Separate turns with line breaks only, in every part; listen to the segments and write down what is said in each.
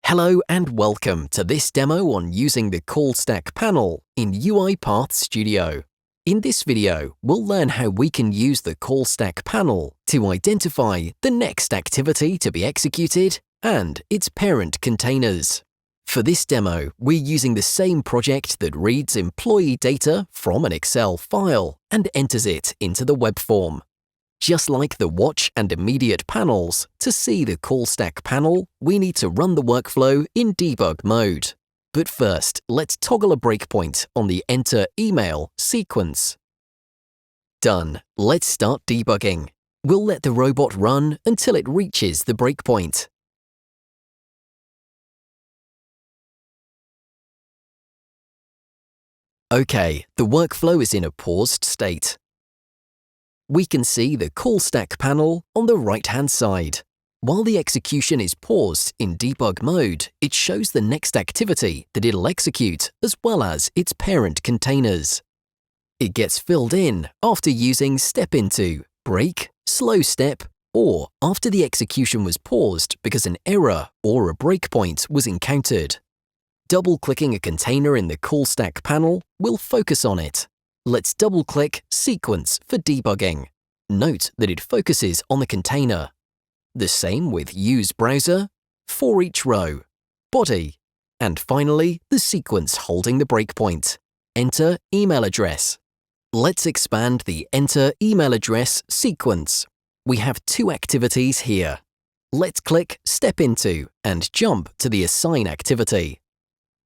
Hello and welcome to this demo on using the Call Stack panel in UiPath Studio. In this video, we'll learn how we can use the Call Stack panel to identify the next activity to be executed and its parent containers. For this demo, we're using the same project that reads employee data from an Excel file and enters it into the web form. Just like the Watch and Immediate panels, to see the Call Stack panel, we need to run the workflow in debug mode. But first, let's toggle a breakpoint on the Enter Email sequence. Done. Let's start debugging. We'll let the robot run until it reaches the breakpoint. Okay, the workflow is in a paused state. We can see the Call Stack panel on the right-hand side. While the execution is paused in debug mode, it shows the next activity that it'll execute as well as its parent containers. It gets filled in after using step into, break, slow step, or after the execution was paused because an error or a breakpoint was encountered. Double-clicking a container in the Call Stack panel will focus on it. Let's double-click Sequence for debugging. Note that it focuses on the container. The same with Use Browser, for each row, Body, and finally the sequence holding the breakpoint. Enter email address. Let's expand the Enter email address sequence. We have two activities here. Let's click Step Into and jump to the Assign activity.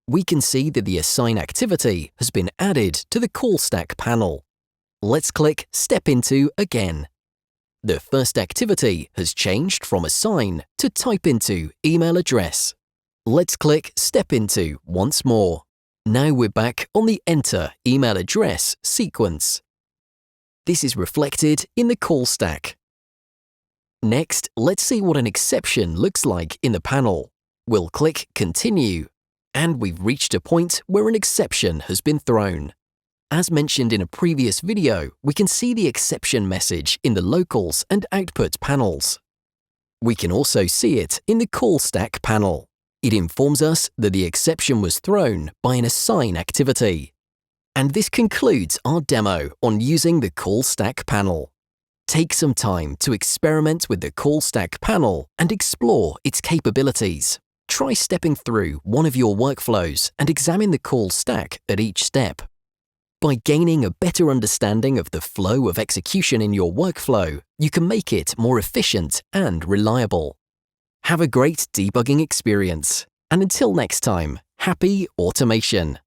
We can see that the Assign activity has been added to the Call Stack panel. Let's click Step Into again. The first activity has changed from Assign to Type Into email address. Let's click Step Into once more. Now we're back on the Enter email address sequence. This is reflected in the Call Stack. Next, let's see what an exception looks like in the panel. We'll click Continue. And we've reached a point where an exception has been thrown. As mentioned in a previous video, we can see the exception message in the Locals and Output panels. We can also see it in the Call Stack panel. It informs us that the exception was thrown by an Assign activity. And this concludes our demo on using the Call Stack panel. Take some time to experiment with the Call Stack panel and explore its capabilities. Try stepping through one of your workflows and examine the Call Stack at each step. By gaining a better understanding of the flow of execution in your workflow, you can make it more efficient and reliable. Have a great debugging experience, and until next time, happy automation!